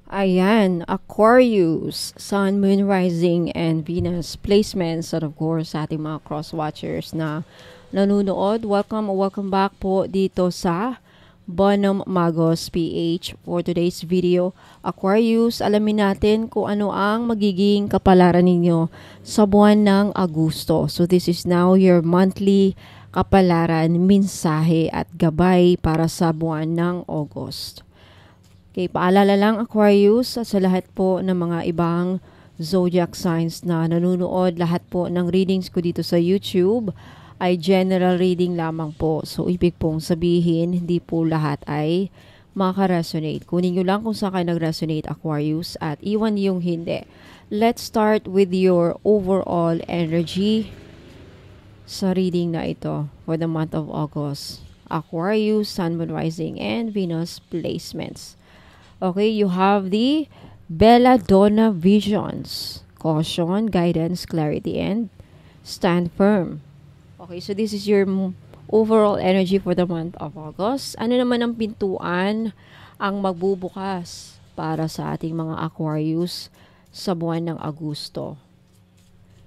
Ayan, Aquarius, Sun, Moon, Rising, and Venus placements at of course sa ating mga cross-watchers na nanonood. Welcome back po dito sa Bonum Magos PH. For today's video, Aquarius, alamin natin kung ano ang magiging kapalaran ninyo sa buwan ng Agosto. So this is now your monthly kapalaran, mensahe at gabay para sa buwan ng August. Okay, paalala lang Aquarius sa lahat po ng mga ibang zodiac signs na nanonood, lahat po ng readings ko dito sa YouTube ay general reading lamang po. So, ibig pong sabihin, hindi po lahat ay makaresonate. Kunin nyo lang kung saan kayo nag-resonate Aquarius at iwan yung hindi. Let's start with your overall energy sa reading na ito for the month of August. Aquarius, Sun, Moon, Rising, and Venus placements. Okay, you have the Belladonna Visions. Caution, guidance, clarity, and stand firm. Okay, so this is your overall energy for the month of August. Ano naman ang pintuan ang magbubukas para sa ating mga Aquarius sa buwan ng Agosto?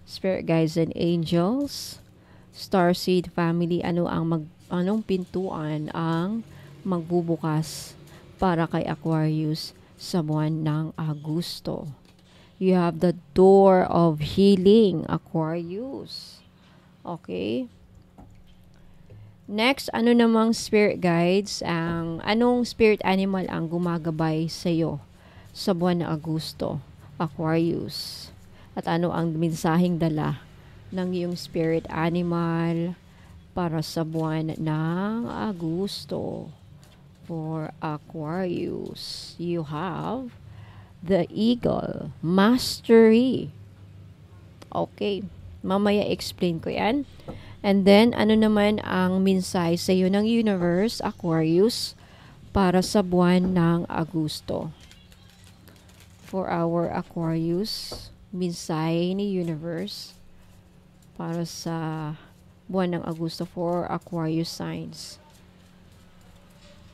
Spirit guides and angels, starseed family, anong pintuan ang magbubukas para kay Aquarius sa buwan ng Agosto? You have the door of healing, Aquarius. Okay. Next, ano namang spirit guides, anong spirit animal ang gumagabay sa iyo sa buwan ng Agosto, Aquarius? At ano ang mensaheng dala ng iyong spirit animal para sa buwan ng Agosto? For Aquarius, you have the Eagle, Mastery. Okay, mamaya explain ko yan. And then, ano naman ang mensahe sa iyo ng universe, Aquarius, para sa buwan ng Agosto? For our Aquarius, mensahe ni universe para sa buwan ng Agosto for Aquarius signs.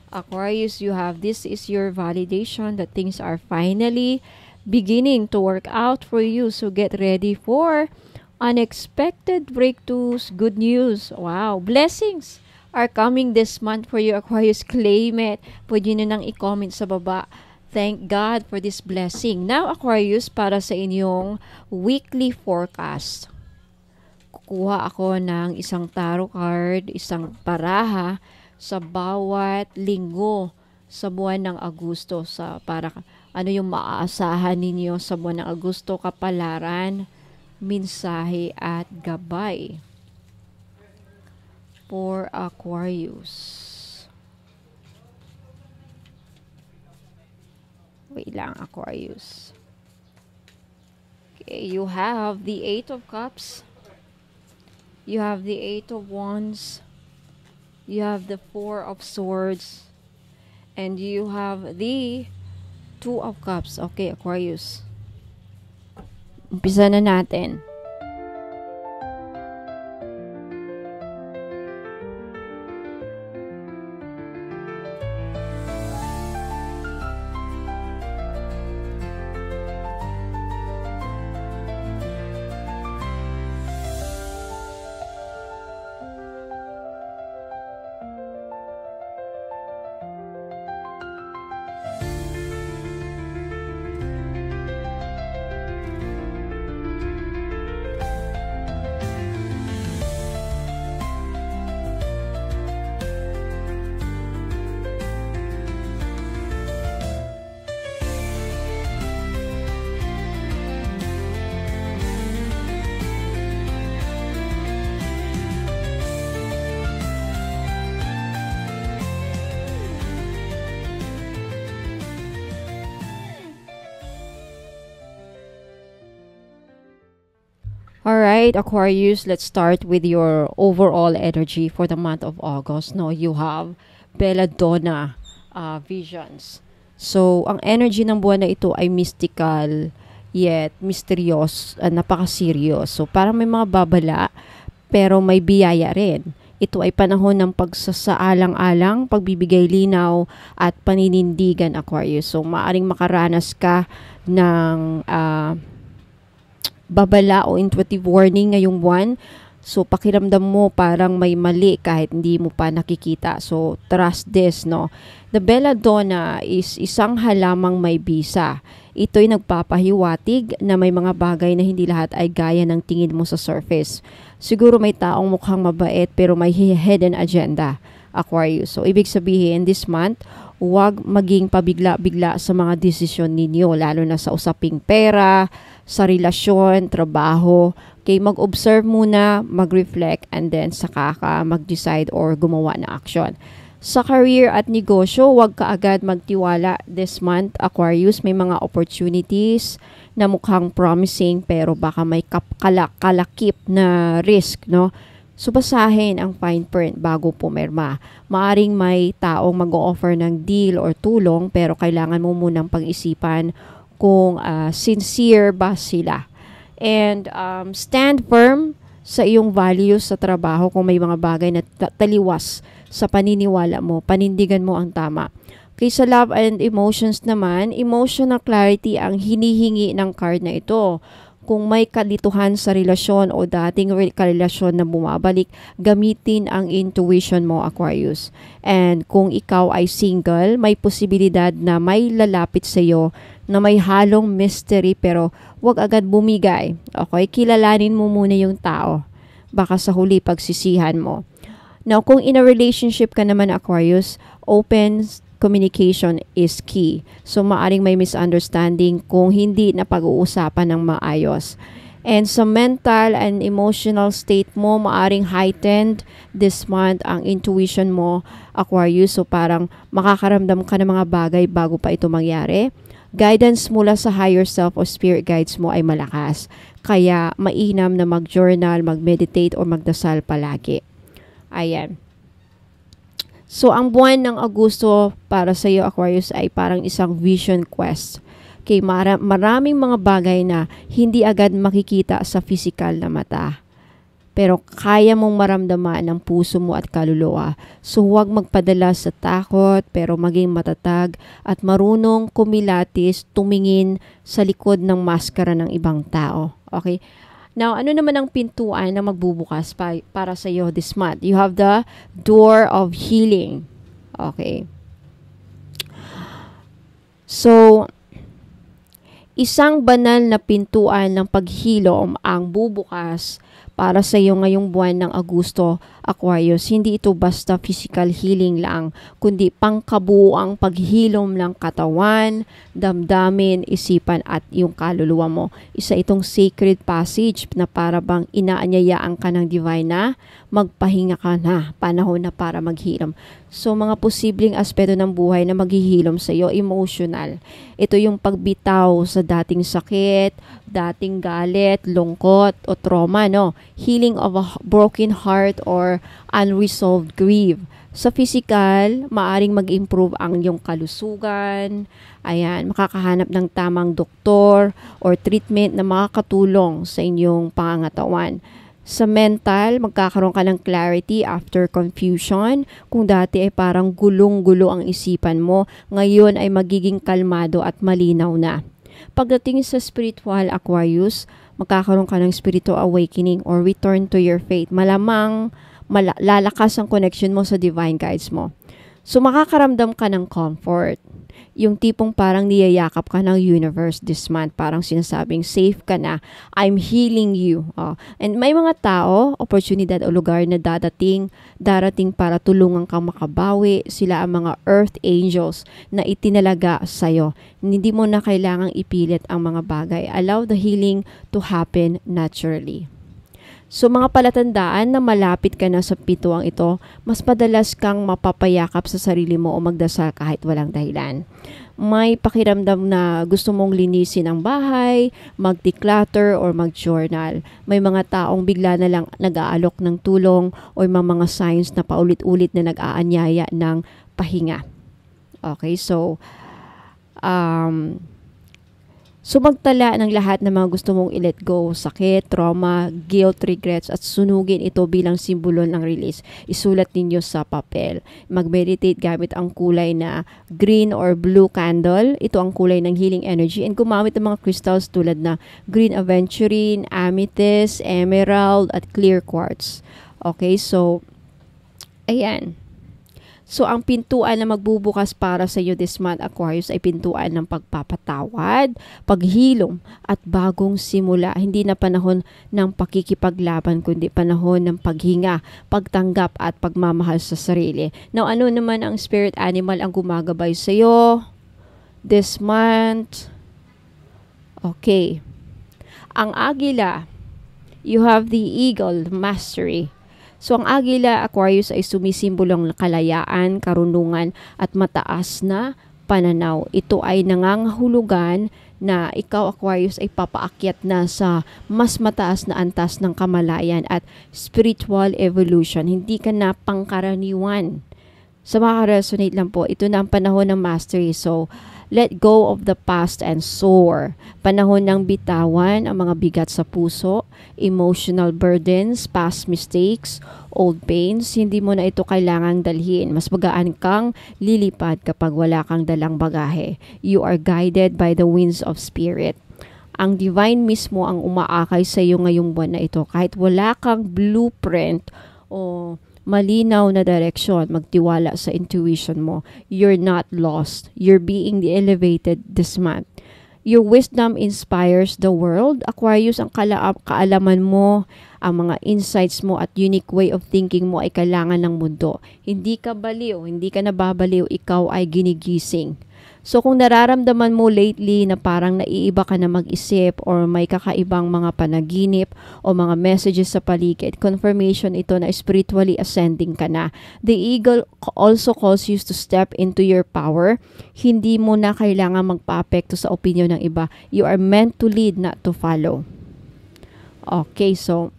Aquarius, you have, this is your validation that things are finally beginning to work out for you. So get ready for unexpected breakthroughs, good news. Wow, blessings are coming this month for you, Aquarius. Claim it. Pwede nyo nang i-comment sa baba. Thank God for this blessing. Now, Aquarius, para sa inyong weekly forecast. Kukuha ako ng isang tarot card, isang baraha, sa bawat linggo sa buwan ng Agosto, para ano yung maaasahan ninyo sa buwan ng Agosto, kapalaran, mensahe at gabay for Aquarius. Wait lang, Aquarius. Okay, you have the Eight of Cups. You have the Eight of Wands. You have the Four of Swords. And you have the Two of Cups. Okay, Aquarius. Umpisa na natin. Alright, Aquarius, let's start with your overall energy for the month of August. No, you have Belladonna Visions. So, ang energy ng buwan na ito ay mystical, yet mysterious, napaka-serious. So, parang may mga babala, pero may biyaya rin. Ito ay panahon ng pagsasaalang-alang, pagbibigay linaw, at paninindigan, Aquarius. So, maaring makaranas ka ng babala o intuitive warning ngayong buwan. So, pakiramdam mo parang may mali kahit hindi mo pa nakikita. So, trust this, no? The belladonna is isang halamang may bisa. Ito'y nagpapahiwatig na may mga bagay na hindi lahat ay gaya ng tingin mo sa surface. Siguro may taong mukhang mabait pero may hidden agenda, Aquarius. So, ibig sabihin, this month, huwag maging pabigla-bigla sa mga desisyon ninyo, lalo na sa usaping pera, sa relasyon, trabaho. Okay, mag-observe muna, mag-reflect, and then saka ka mag-decide or gumawa ng action. Sa career at negosyo, huwag ka agad magtiwala this month, Aquarius. May mga opportunities na mukhang promising pero baka may kalakip na risk, no? So, basahin ang fine print bago pumirma. Maaring may taong mag-o-offer ng deal or tulong pero kailangan mo munang pag-isipan kung sincere ba sila. And stand firm sa iyong values sa trabaho. Kung may mga bagay na taliwas sa paniniwala mo, panindigan mo ang tama. Okay, sa love and emotions naman, emotional clarity ang hinihingi ng card na ito. Kung may kalituhan sa relasyon o dating karelasyon na bumabalik, gamitin ang intuition mo, Aquarius. And kung ikaw ay single, may posibilidad na may lalapit sa iyo na may halong mystery pero wag agad bumigay. Okay? Kilalanin mo muna yung tao. Baka sa huli pagsisihan mo. Now, kung in a relationship ka naman, Aquarius, open communication is key. So, maaring may misunderstanding kung hindi na pag-uusapan ng maayos. And sa mental and emotional state mo, maaring heightened this month ang intuition mo, Aquarius. So, parang makakaramdam ka ng mga bagay bago pa ito mangyari. Guidance mula sa higher self o spirit guides mo ay malakas. Kaya, mainam na mag-journal, mag-meditate, o magdasal palagi. Ayan. So, ang buwan ng Agosto para sa iyo, Aquarius, ay parang isang vision quest. Okay, maraming mga bagay na hindi agad makikita sa physical na mata. Pero kaya mong maramdaman ng puso mo at kaluluwa. So, huwag magpadala sa takot, pero maging matatag at marunong kumilatis, tumingin sa likod ng maskara ng ibang tao. Okay? Now, ano naman ang pintuan na magbubukas para sa iyo this month? You have the door of healing. Okay. So, isang banal na pintuan ng paghilom ang bubukas para sa iyo ngayong buwan ng Agosto, Aquarius. Hindi ito basta physical healing lang, kundi pangkabuuang paghilom ng katawan, damdamin, isipan at yung kaluluwa mo. Isa itong sacred passage na para bang inaanyayaan ka ng divine na magpahinga ka na, panahon na para maghilom. So, mga posibleng aspeto ng buhay na maghihilom sa iyo, emotional. Ito yung pagbitaw sa dating sakit, dating galit, lungkot, o trauma, no? Healing of a broken heart or unresolved grief. Sa physical, maaring mag-improve ang iyong kalusugan. Ayan, makakahanap ng tamang doktor or treatment na makakatulong sa inyong pangangatawan. Sa mental, magkakaroon ka ng clarity after confusion. Kung dati ay parang gulong-gulo ang isipan mo, ngayon ay magiging kalmado at malinaw na. Pagdating sa spiritual, Aquarius, magkakaroon ka ng spiritual awakening or return to your faith. Malamang lalakas ang connection mo sa divine guides mo. So, makakaramdam ka ng comfort. Yung tipong parang niyayakap ka ng universe this month. Parang sinasabing, safe ka na. I'm healing you. And may mga tao, oportunidad o lugar na darating para tulungan kang makabawi. Sila ang mga earth angels na itinalaga sa'yo. Hindi mo na kailangang ipilit ang mga bagay. Allow the healing to happen naturally. So, mga palatandaan na malapit ka na sa pintuang ito, mas madalas kang mapapayakap sa sarili mo o magdasal kahit walang dahilan. May pakiramdam na gusto mong linisin ang bahay, mag-declutter or mag-journal. May mga taong bigla na lang nag-aalok ng tulong o may mga signs na paulit-ulit na nag-aanyaya ng pahinga. Okay, so, So magtala ng lahat ng mga gusto mong i-let go, sakit, trauma, guilt, regrets at sunugin ito bilang simbolo ng release. Isulat ninyo sa papel. Mag-meditate gamit ang kulay na green or blue candle. Ito ang kulay ng healing energy and gumamit ng mga crystals tulad na green aventurine, amethyst, emerald at clear quartz. Okay, so ayan. So, ang pintuan na magbubukas para sa iyo this month, Aquarius, ay pintuan ng pagpapatawad, paghilom, at bagong simula. Hindi na panahon ng pakikipaglaban, kundi panahon ng paghinga, pagtanggap, at pagmamahal sa sarili. Now, ano naman ang spirit animal ang gumagabay sa iyo this month? Okay. Ang agila, you have the eagle, mastery. So, ang agila, Aquarius, ay sumisimbolong kalayaan, karunungan, at mataas na pananaw. Ito ay nangangahulugan na ikaw, Aquarius, ay papaakyat na sa mas mataas na antas ng kamalayan at spiritual evolution. Hindi ka na pangkaraniwan. Sa makaresonate lang po, ito na ang panahon ng mastery. So, let go of the past and soar. Panahon ng bitawan ang mga bigat sa puso, emotional burdens, past mistakes, old pains. Hindi mo na ito kailangang dalhin. Mas magaan kang lilipad kapag wala kang dalang bagahe. You are guided by the winds of spirit. Ang divine mismo ang umaakay sa iyo ngayong buwan na ito. Kahit wala kang blueprint o malinaw na direksyon, magtiwala sa intuition mo. You're not lost. You're being elevated this month. Your wisdom inspires the world. Aquarius, ang kaalaman mo, ang mga insights mo at unique way of thinking mo ay kailangan ng mundo. Hindi ka baliw, hindi ka nababaliw, ikaw ay ginigising. So kung nararamdaman mo lately na parang naiiba ka na mag-isip or may kakaibang mga panaginip o mga messages sa paligid, confirmation ito na spiritually ascending ka na. The eagle also calls you to step into your power. Hindi mo na kailangan magpa-apekto sa opinion ng iba. You are meant to lead, not to follow. Okay, so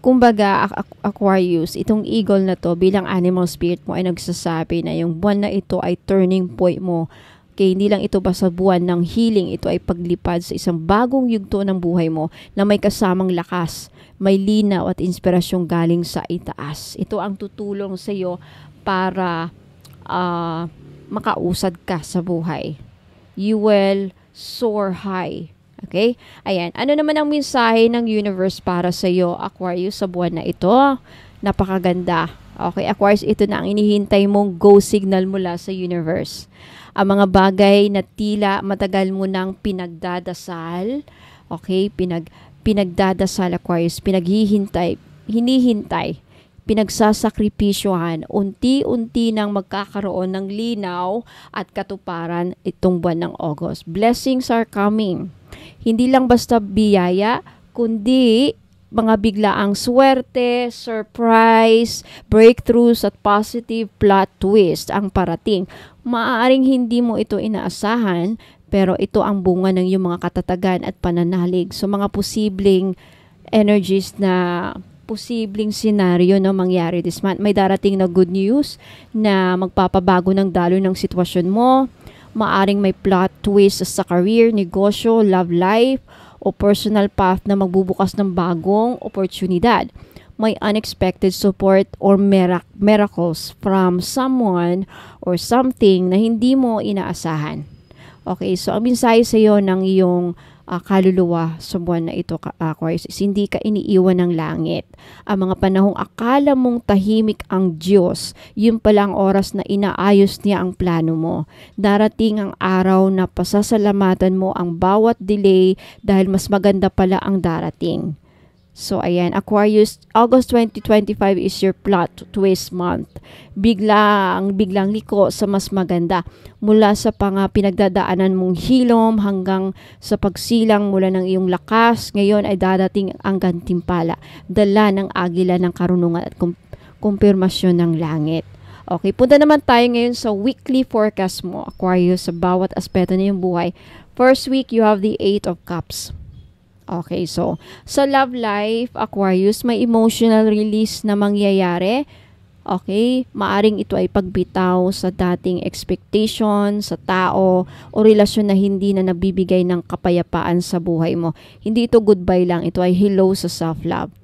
kumbaga, Aquarius, itong eagle na to bilang animal spirit mo ay nagsasabi na yung buwan na ito ay turning point mo. Kaya hindi lang ito basta buwan ng healing, ito ay paglipad sa isang bagong yugto ng buhay mo na may kasamang lakas, may linaw at inspirasyon galing sa itaas. Ito ang tutulong sa iyo para makausad ka sa buhay. You will soar high. Okay? Ayan. Ano naman ang mensahe ng universe para sa iyo, Aquarius, sa buwan na ito? Napakaganda. Okay, Aquarius, ito na ang inihintay mong go signal mula sa universe. Ang mga bagay na tila matagal mo nang pinagdadasal, okay, pinagdadasal, Aquarius, hinihintay, pinagsasakripisyohan, unti-unti nang magkakaroon ng linaw at katuparan itong buwan ng August. Blessings are coming. Hindi lang basta biyaya, kundi mga biglaang swerte, surprise, breakthroughs at positive plot twist ang parating. Maaaring hindi mo ito inaasahan, pero ito ang bunga ng iyong mga katatagan at pananalig. So mga posibleng energies na posibleng senaryo na mangyari this month. May darating na good news na magpapabago ng daloy ng sitwasyon mo. Maaring may plot twist sa career, negosyo, love life, o personal path na magbubukas ng bagong oportunidad. May unexpected support or miracles from someone or something na hindi mo inaasahan. Okay, so ang mensahe sa iyo ng iyong kaluluwa sa buwan na ito, Aquarius, is hindi ka iniiwan ng langit. Ang mga panahong akala mong tahimik ang Diyos, yun pala ang oras na inaayos niya ang plano mo. Darating ang araw na pasasalamatan mo ang bawat delay dahil mas maganda pala ang darating. So, ayan, Aquarius, August 2025 is your plot twist month. Biglang liko sa mas maganda. Mula sa pinagdadaanan mong hilom hanggang sa pagsilang mula ng iyong lakas, ngayon ay dadating ang gantimpala. Dala ng agila ng karunungan at kumpirmasyon ng langit. Okay, punta naman tayo ngayon sa weekly forecast mo, Aquarius, sa bawat aspeto ng iyong buhay. First week, you have the 8 of Cups. Okay, so sa love life, Aquarius, may emotional release na mangyayari. Okay? Maaring ito ay pagbitaw sa dating expectation, sa tao, o relasyon na hindi na nabibigay ng kapayapaan sa buhay mo. Hindi ito goodbye lang, ito ay hello sa self-love.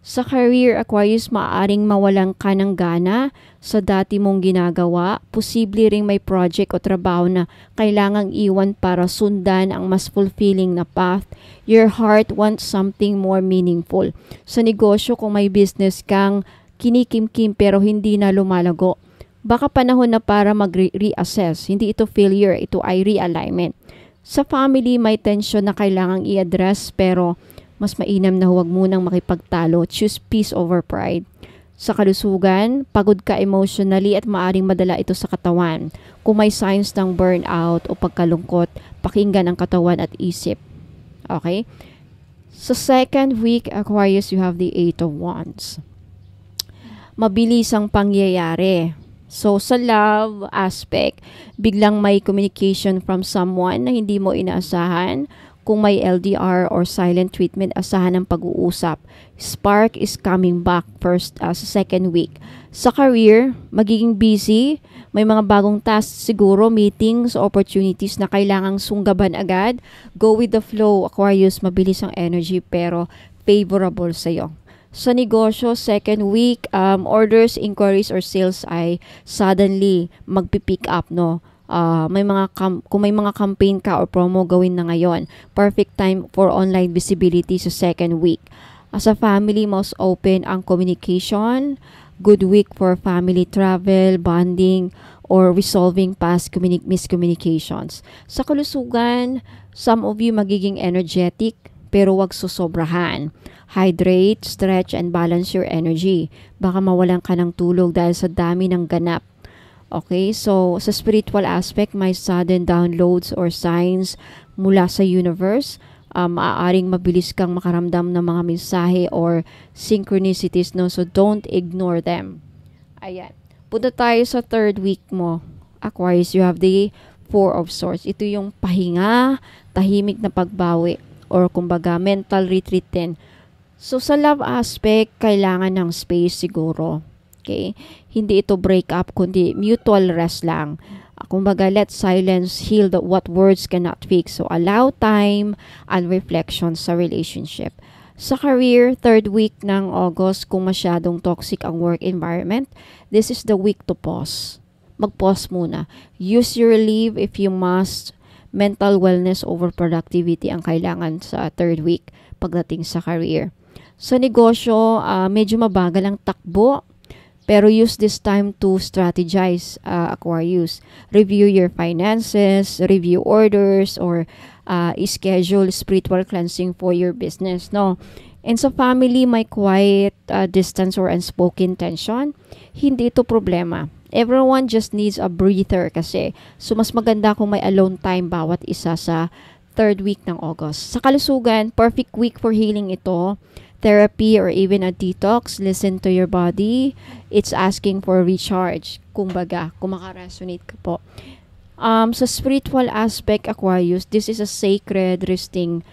Sa career, Aquarius, maaaring mawalan ka ng gana sa dati mong ginagawa. Posible ring may project o trabaho na kailangang iwan para sundan ang mas fulfilling na path. Your heart wants something more meaningful. Sa negosyo, kung may business kang kinikimkim pero hindi na lumalago, baka panahon na para mag-reassess. Hindi ito failure, ito ay realignment. Sa family, may tension na kailangang i-address pero mas mainam na huwag munang makipagtalo. Choose peace over pride. Sa kalusugan, pagod ka emotionally at maaring madala ito sa katawan. Kung may signs ng burnout o pagkalungkot, pakinggan ang katawan at isip. Okay? Sa second week, Aquarius, you have the 8 of Wands. Mabilis ang pangyayari. So, sa love aspect, biglang may communication from someone na hindi mo inaasahan. Kung may LDR or silent treatment, asahan ng pag-uusap. Spark is coming back sa second week. Sa career, magiging busy. May mga bagong tasks siguro, meetings, opportunities na kailangang sunggaban agad. Go with the flow, Aquarius. Mabilis ang energy pero favorable sa'yo. Sa negosyo, second week, orders, inquiries, or sales ay suddenly magpipick up, no? Kung may mga campaign ka or promo, gawin na ngayon. Perfect time for online visibility sa second week. As a family, most open ang communication. Good week for family travel, bonding, or resolving past miscommunications. Sa kalusugan, some of you magiging energetic pero wag susobrahan. Hydrate, stretch, and balance your energy. Baka mawalan ka ng tulog dahil sa dami ng ganap. Okay, so sa spiritual aspect, may sudden downloads or signs mula sa universe. Maaaring mabilis kang makaramdam ng mga mensahe or synchronicities, no? So don't ignore them. Ayan. Punta tayo sa third week mo, Aquarius. You have the 4 of Swords. Ito yung pahinga, tahimik na pagbawi, or kumbaga mental retreat din. So sa love aspect, kailangan ng space siguro. Okay? Hindi ito break up, kundi mutual rest lang. Kumbaga, let silence heal what words cannot fix. So, allow time and reflection sa relationship. Sa career, third week ng August, kung masyadong toxic ang work environment, this is the week to pause. Mag-pause muna. Use your leave if you must. Mental wellness over productivity ang kailangan sa third week pagdating sa career. Sa negosyo, medyo mabagal ang takbo. Pero use this time to strategize, Aquarius. Review your finances, review orders, or schedule spiritual cleansing for your business, no? And sa family, may quiet distance or unspoken tension. Hindi ito problema. Everyone just needs a breather kasi. So, mas maganda kung may alone time bawat isa sa third week ng August. Sa kalusugan, perfect week for healing ito. Therapy or even a detox. Listen to your body. It's asking for recharge. Kumbaga, kung makaresonate ka po. Sa spiritual aspect, Aquarius, this is a sacred resting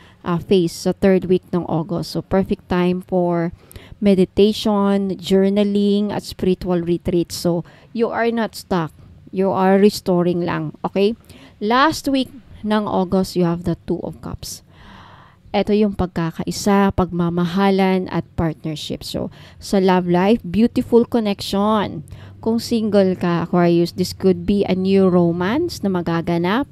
phase sa third week ng August. So, perfect time for meditation, journaling, at spiritual retreat. So, you are not stuck. You are restoring lang. Okay? Last week ng August, you have the 2 of Cups. Ito yung pagkakaisa, pagmamahalan, at partnership. So, sa love life, beautiful connection. Kung single ka, Aquarius, this could be a new romance na magaganap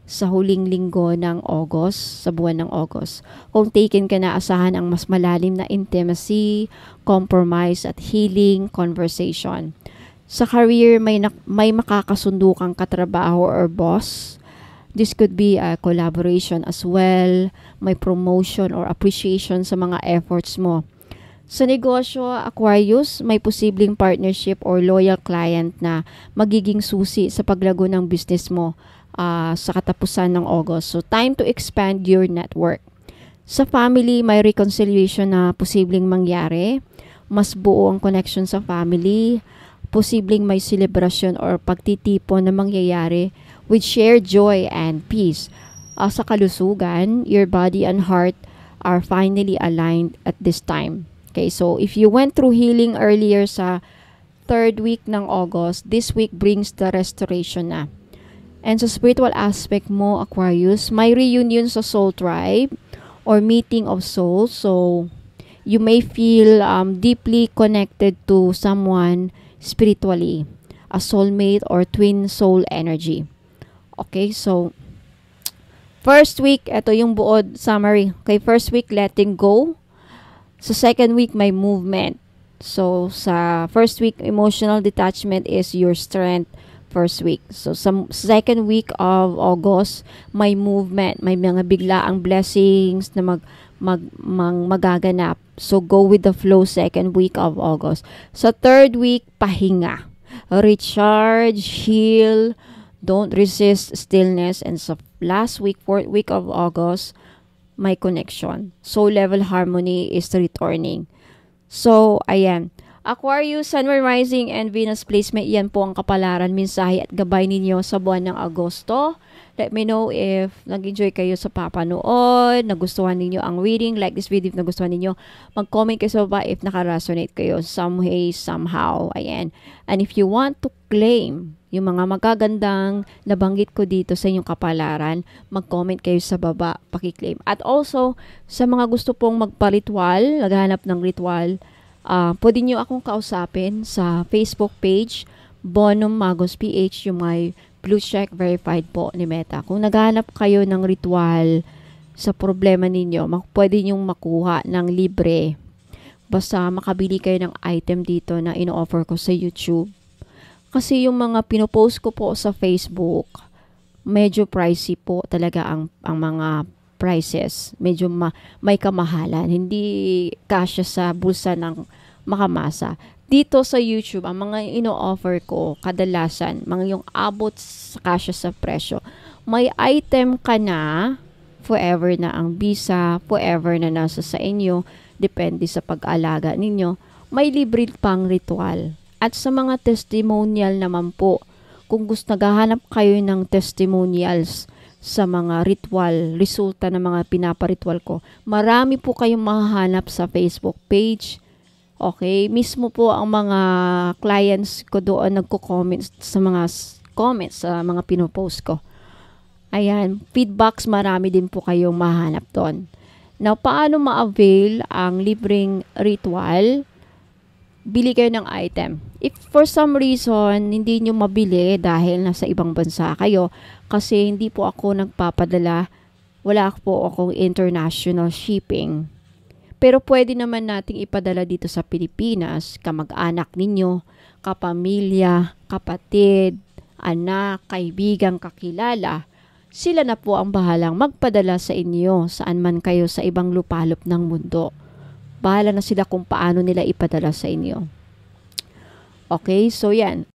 sa huling linggo ng August, sa buwan ng August. Kung taken ka na, asahan ang mas malalim na intimacy, compromise, at healing conversation. Sa career, may makakasundo kang katrabaho or boss. This could be a collaboration as well, may promotion or appreciation sa mga efforts mo. Sa negosyo, Aquarius, may posibleng partnership or loyal client na magiging susi sa paglago ng business mo sa katapusan ng August. So, time to expand your network. Sa family, may reconciliation na posibleng mangyari. Mas buo ang connection sa family. Posibleng may celebration or pagtitipon na mangyayari with shared joy and peace. Sa kalusugan, your body and heart are finally aligned at this time. Okay, so if you went through healing earlier sa third week ng August, this week brings the restoration na. And sa spiritual aspect mo, Aquarius, may reunion sa soul tribe or meeting of souls. So, you may feel deeply connected to someone spiritually, a soulmate or twin soul energy. Okay, so, first week, ito yung buod summary. Okay, first week, letting go. Sa second week, may movement. So, sa first week, emotional detachment is your strength. First week. So, sa second week of August, may movement, may mga biglaang blessings na magaganap. So, go with the flow second week of August. Sa third week, pahinga. Recharge, heal, don't resist stillness. And sa last week, fourth week of August, may connection. Soul level harmony is returning. So, ayan. Aquarius, Sun, Moon, Rising, and Venus placement, yan po ang kapalaran, mensahe at gabay ninyo sa buwan ng Agosto. Let me know if nag-enjoy kayo sa papanood, nagustuhan ninyo ang reading, like this video if nagustuhan ninyo. Mag-comment kayo sa baba if naka-resonate kayo some way, somehow. Ayan. And if you want to claim yung mga magagandang nabanggit ko dito sa inyong kapalaran, mag-comment kayo sa baba, paki-claim. At also, sa mga gusto pong magpa-ritual, naghahanap ng ritual, pwede nyo akong kausapin sa Facebook page, Bonum Magos PH, yung may blue check verified po ni Meta. Kung naghahanap kayo ng ritual sa problema ninyo, pwede nyong makuha ng libre. Basta makabili kayo ng item dito na ino-offer ko sa YouTube. Kasi yung mga pinopost ko po sa Facebook, medyo pricey po talaga ang mga prices. Medyo may kamahalan. Hindi kasya sa bulsa ng makamasa. Dito sa YouTube, ang mga ino-offer ko, kadalasan, mga yung abot sa kasya sa presyo. May item ka na, forever na ang visa, forever na nasa sa inyo, depende sa pag-alaga ninyo. May libre pang ritual. At sa mga testimonial naman po, kung gusto naghahanap kayo ng testimonials sa mga ritual, resulta ng mga pinaparitual ko, marami po kayong mahahanap sa Facebook page. Okay, mismo po ang mga clients ko doon nagko-comment sa mga comments sa mga pinopost ko. Ayan, feedbacks marami din po kayong mahanap doon. Now, paano ma-avail ang libreng ritual? Bili kayo ng item. If for some reason hindi nyo mabili dahil nasa ibang bansa kayo, kasi hindi po ako nagpapadala, wala po akong international shipping. Pero pwede naman nating ipadala dito sa Pilipinas, kamag-anak ninyo, kapamilya, kapatid, anak, kaibigan, kakilala. Sila na po ang bahalang magpadala sa inyo saan man kayo sa ibang lupalop ng mundo. Bahala na sila kung paano nila ipadala sa inyo. Okay, so yan.